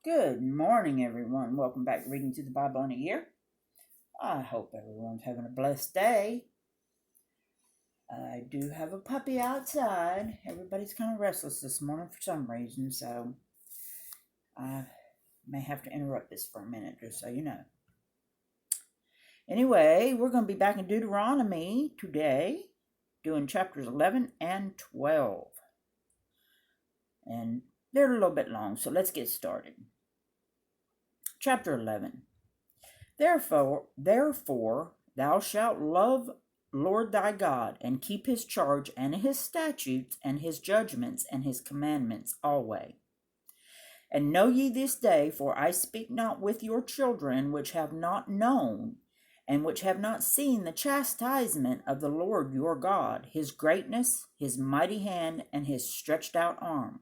Good morning, everyone. Welcome back to Reading Through the Bible in a Year. I hope everyone's having a blessed day. I do have a puppy outside. Everybody's kind of restless this morning for some reason, so I may have to interrupt this for a minute, just so you know. Anyway, we're going to be back in Deuteronomy today, doing chapters 11 and 12. And they're a little bit long, so let's get started. Chapter 11. Therefore, thou shalt love Lord thy God, and keep his charge, and his statutes, and his judgments, and his commandments always. And know ye this day, for I speak not with your children, which have not known, and which have not seen the chastisement of the Lord your God, his greatness, his mighty hand, and his stretched out arm,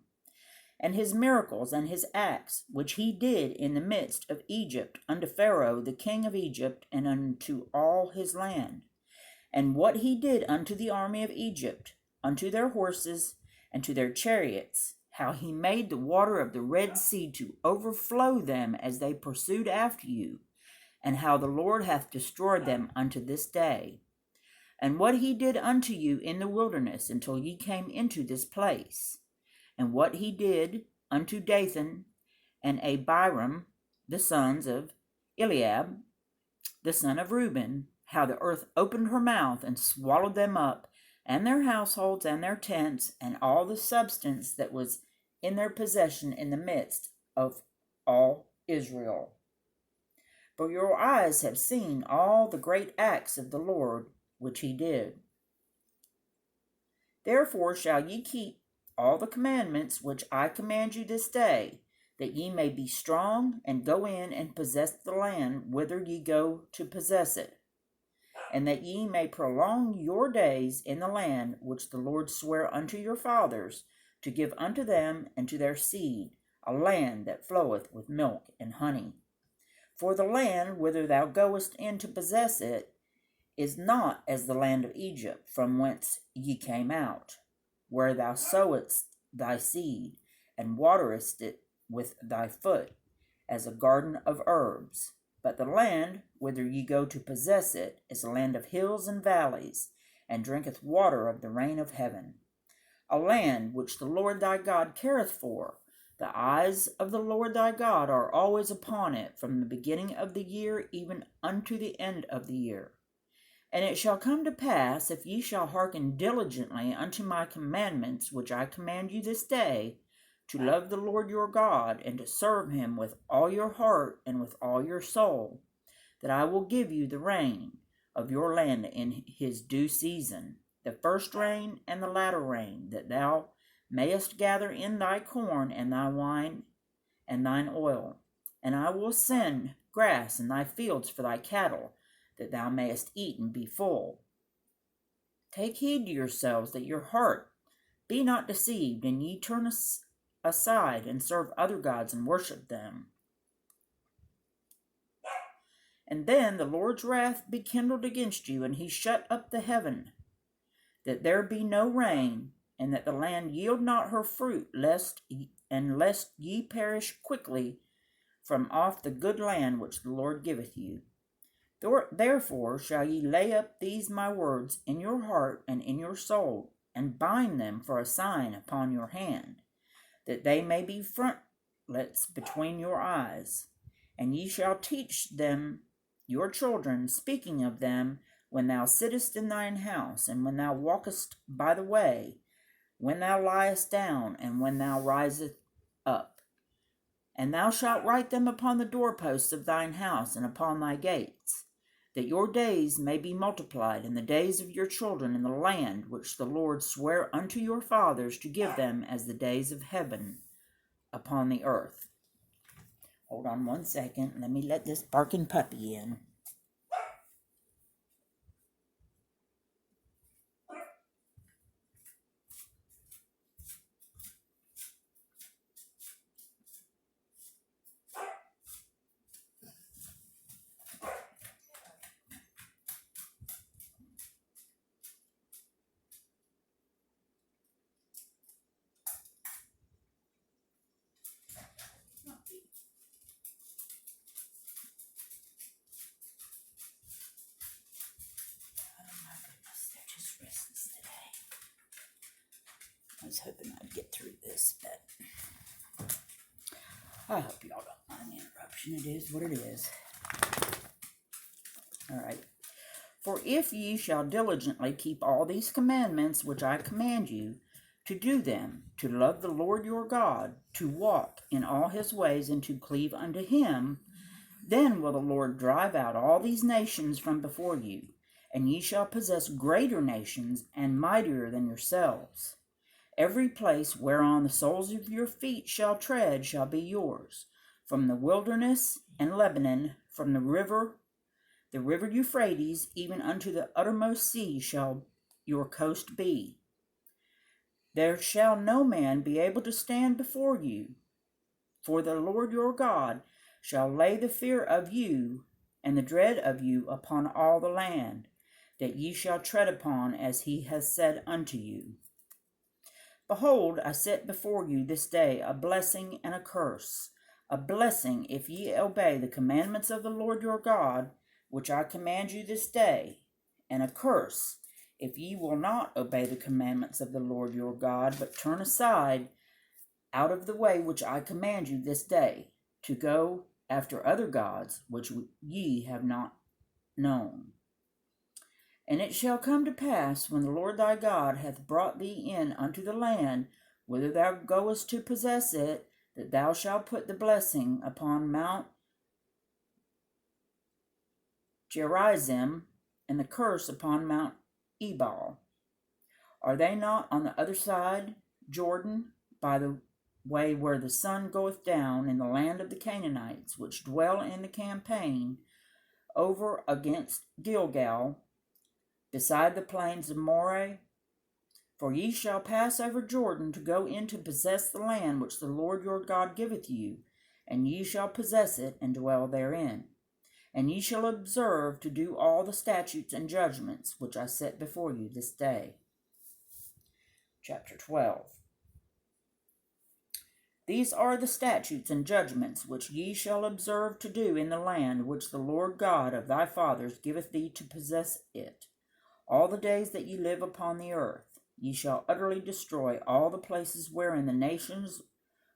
and his miracles and his acts, which he did in the midst of Egypt unto Pharaoh the king of Egypt, and unto all his land, and what he did unto the army of Egypt, unto their horses, and to their chariots, how he made the water of the Red Sea to overflow them as they pursued after you, and how the Lord hath destroyed them unto this day, and what he did unto you in the wilderness until ye came into this place, and what he did unto Dathan and Abiram, the sons of Eliab, the son of Reuben, how the earth opened her mouth and swallowed them up, and their households and their tents, and all the substance that was in their possession in the midst of all Israel. For your eyes have seen all the great acts of the Lord which he did. Therefore shall ye keep all the commandments which I command you this day, that ye may be strong, and go in and possess the land whither ye go to possess it, and that ye may prolong your days in the land which the Lord sware unto your fathers, to give unto them and to their seed, a land that floweth with milk and honey. For the land whither thou goest in to possess it is not as the land of Egypt, from whence ye came out, where thou sowest thy seed, and waterest it with thy foot, as a garden of herbs. But the land whither ye go to possess it is a land of hills and valleys, and drinketh water of the rain of heaven. A land which the Lord thy God careth for. The eyes of the Lord thy God are always upon it, from the beginning of the year even unto the end of the year. And it shall come to pass, if ye shall hearken diligently unto my commandments, which I command you this day, to love the Lord your God, and to serve him with all your heart and with all your soul, that I will give you the rain of your land in his due season, the first rain and the latter rain, that thou mayest gather in thy corn and thy wine and thine oil. And I will send grass in thy fields for thy cattle, that thou mayest eat and be full. Take heed to yourselves that your heart be not deceived, and ye turn aside and serve other gods and worship them. And then the Lord's wrath be kindled against you, and he shut up the heaven, that there be no rain, and that the land yield not her fruit, lest ye perish quickly from off the good land which the Lord giveth you. Therefore shall ye lay up these my words in your heart and in your soul, and bind them for a sign upon your hand, that they may be frontlets between your eyes. And ye shall teach them your children, speaking of them when thou sittest in thine house, and when thou walkest by the way, when thou liest down, and when thou risest up. And thou shalt write them upon the doorposts of thine house and upon thy gates, that your days may be multiplied, and the days of your children in the land which the Lord sware unto your fathers to give them, as the days of heaven upon the earth. Hold on one second. Let me let this barking puppy in. was hoping I'd get through this, but I hope y'all don't mind the interruption. It is what it is. All right. For if ye shall diligently keep all these commandments which I command you, to do them, to love the Lord your God, to walk in all his ways, and to cleave unto him, then will the Lord drive out all these nations from before you, and ye shall possess greater nations and mightier than yourselves. Every place whereon the soles of your feet shall tread shall be yours, from the wilderness and Lebanon, from the river Euphrates, even unto the uttermost sea shall your coast be. There shall no man be able to stand before you, for the Lord your God shall lay the fear of you and the dread of you upon all the land, that ye shall tread upon, as he has said unto you. Behold, I set before you this day a blessing and a curse. A blessing, if ye obey the commandments of the Lord your God, which I command you this day, and a curse, if ye will not obey the commandments of the Lord your God, but turn aside out of the way which I command you this day, to go after other gods which ye have not known. And it shall come to pass, when the Lord thy God hath brought thee in unto the land, whither thou goest to possess it, that thou shalt put the blessing upon Mount Gerizim, and the curse upon Mount Ebal. Are they not on the other side Jordan, by the way where the sun goeth down, in the land of the Canaanites, which dwell in the campaign, over against Gilgal, beside the plains of Moreh? For ye shall pass over Jordan to go in to possess the land which the Lord your God giveth you, and ye shall possess it and dwell therein. And ye shall observe to do all the statutes and judgments which I set before you this day. Chapter 12. These are the statutes and judgments which ye shall observe to do in the land which the Lord God of thy fathers giveth thee to possess it. All the days that ye live upon the earth, ye shall utterly destroy all the places wherein the nations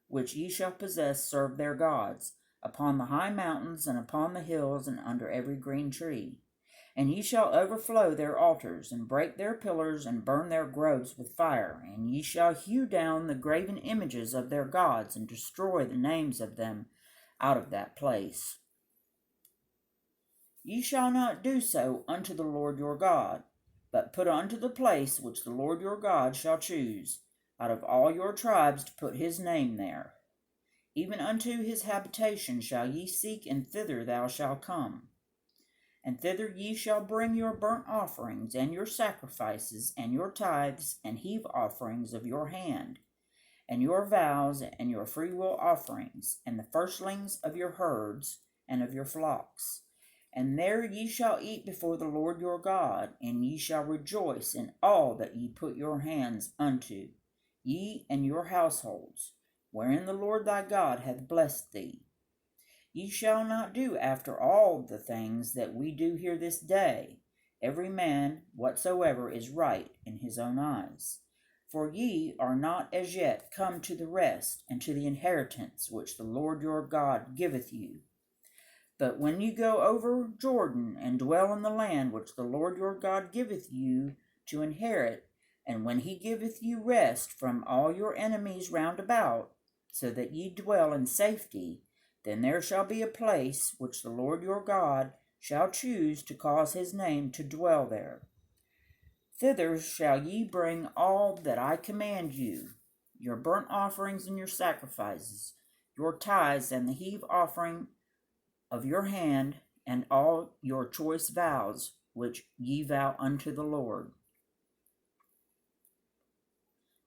which ye shall possess serve their gods, upon the high mountains, and upon the hills, and under every green tree. And ye shall overflow their altars, and break their pillars, and burn their groves with fire. And ye shall hew down the graven images of their gods, and destroy the names of them out of that place. Ye shall not do so unto the Lord your God, but put unto the place which the Lord your God shall choose, out of all your tribes, to put his name there. Even unto his habitation shall ye seek, and thither thou shalt come. And thither ye shall bring your burnt offerings, and your sacrifices, and your tithes, and heave offerings of your hand, and your vows, and your freewill offerings, and the firstlings of your herds, and of your flocks. And there ye shall eat before the Lord your God, and ye shall rejoice in all that ye put your hands unto, ye and your households, wherein the Lord thy God hath blessed thee. Ye shall not do after all the things that we do here this day, every man whatsoever is right in his own eyes. For ye are not as yet come to the rest and to the inheritance which the Lord your God giveth you. But when you go over Jordan, and dwell in the land which the Lord your God giveth you to inherit, and when he giveth you rest from all your enemies round about, so that ye dwell in safety, then there shall be a place which the Lord your God shall choose to cause his name to dwell there. Thither shall ye bring all that I command you, your burnt offerings and your sacrifices, your tithes and the heave offering of your hand, and all your choice vows which ye vow unto the Lord.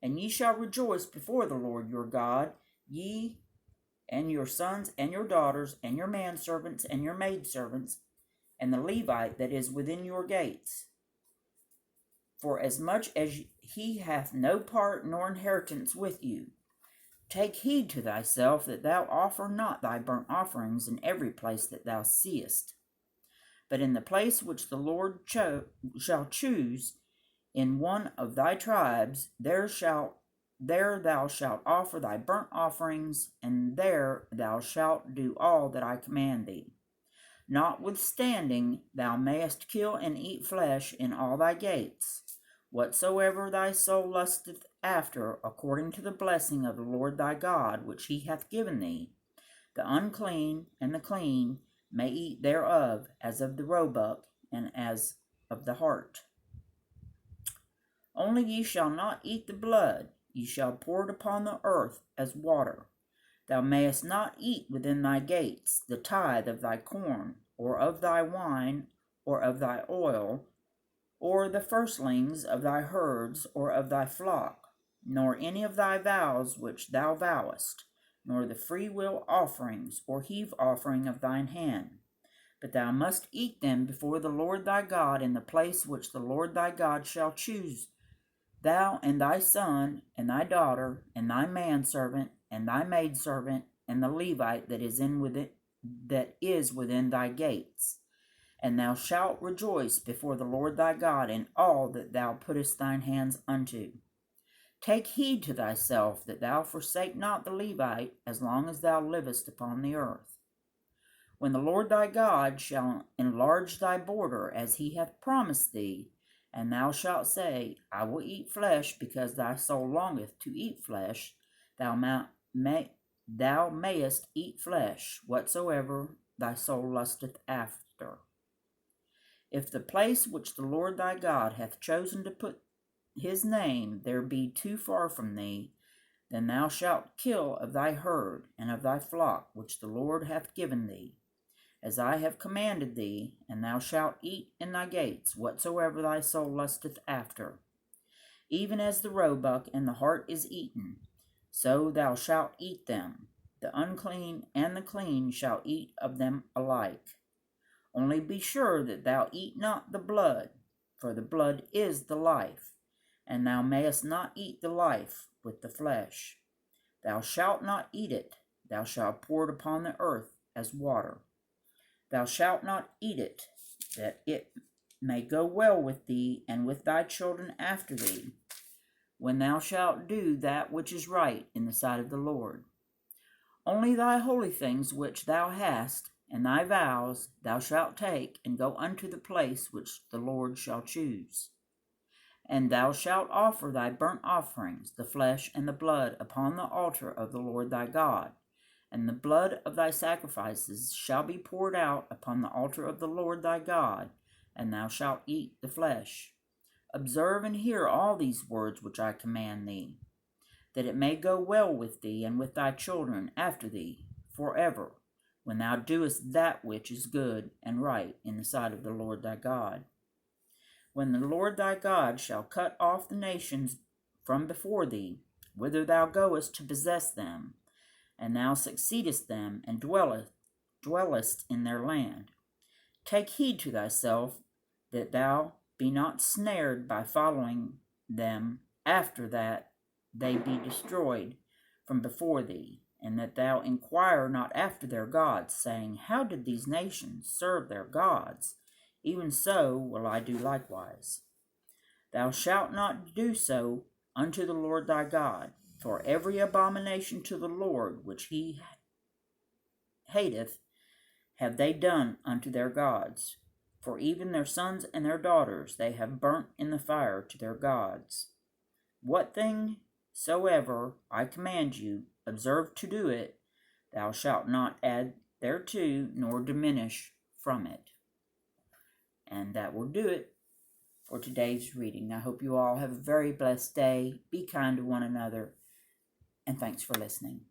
And ye shall rejoice before the Lord your God, ye and your sons and your daughters, and your manservants and your maidservants, and the Levite that is within your gates. For as much as he hath no part nor inheritance with you, take heed to thyself that thou offer not thy burnt offerings in every place that thou seest, but in the place which the Lord shall choose in one of thy tribes, there shalt there thou shalt offer thy burnt offerings, and there thou shalt do all that I command thee. Notwithstanding, thou mayest kill and eat flesh in all thy gates. Whatsoever thy soul lusteth after, according to the blessing of the Lord thy God, which he hath given thee, the unclean and the clean may eat thereof, as of the roebuck and as of the hart. Only ye shall not eat the blood, ye shall pour it upon the earth as water. Thou mayest not eat within thy gates the tithe of thy corn, or of thy wine, or of thy oil, or the firstlings of thy herds, or of thy flock, nor any of thy vows which thou vowest, nor the freewill offerings, or heave offering of thine hand. But thou must eat them before the Lord thy God in the place which the Lord thy God shall choose, thou and thy son, and thy daughter, and thy manservant, and thy maidservant, and the Levite that is within thy gates. And thou shalt rejoice before the Lord thy God in all that thou puttest thine hands unto. Take heed to thyself that thou forsake not the Levite as long as thou livest upon the earth. When the Lord thy God shall enlarge thy border as he hath promised thee, and thou shalt say, I will eat flesh, because thy soul longeth to eat flesh, thou mayest eat flesh, whatsoever thy soul lusteth after. If the place which the Lord thy God hath chosen to put his name there be too far from thee, then thou shalt kill of thy herd and of thy flock which the Lord hath given thee, as I have commanded thee, and thou shalt eat in thy gates whatsoever thy soul lusteth after. Even as the roebuck and the hart is eaten, so thou shalt eat them. The unclean and the clean shall eat of them alike. Only be sure that thou eat not the blood, for the blood is the life, and thou mayest not eat the life with the flesh. Thou shalt not eat it, thou shalt pour it upon the earth as water. Thou shalt not eat it, that it may go well with thee and with thy children after thee, when thou shalt do that which is right in the sight of the Lord. Only thy holy things which thou hast, and thy vows, thou shalt take, and go unto the place which the Lord shall choose. And thou shalt offer thy burnt offerings, the flesh and the blood, upon the altar of the Lord thy God. And the blood of thy sacrifices shall be poured out upon the altar of the Lord thy God, and thou shalt eat the flesh. Observe and hear all these words which I command thee, that it may go well with thee and with thy children after thee forever, when thou doest that which is good and right in the sight of the Lord thy God. When the Lord thy God shall cut off the nations from before thee, whither thou goest to possess them, and thou succeedest them, and dwellest in their land, take heed to thyself that thou be not snared by following them after that they be destroyed from before thee, and that thou inquire not after their gods, saying, How did these nations serve their gods? Even so will I do likewise. Thou shalt not do so unto the Lord thy God, for every abomination to the Lord which he hateth have they done unto their gods, for even their sons and their daughters they have burnt in the fire to their gods. What thing soever I command you, observe to do it. Thou shalt not add thereto, nor diminish from it. And that will do it for today's reading. I hope you all have a very blessed day. Be kind to one another, and thanks for listening.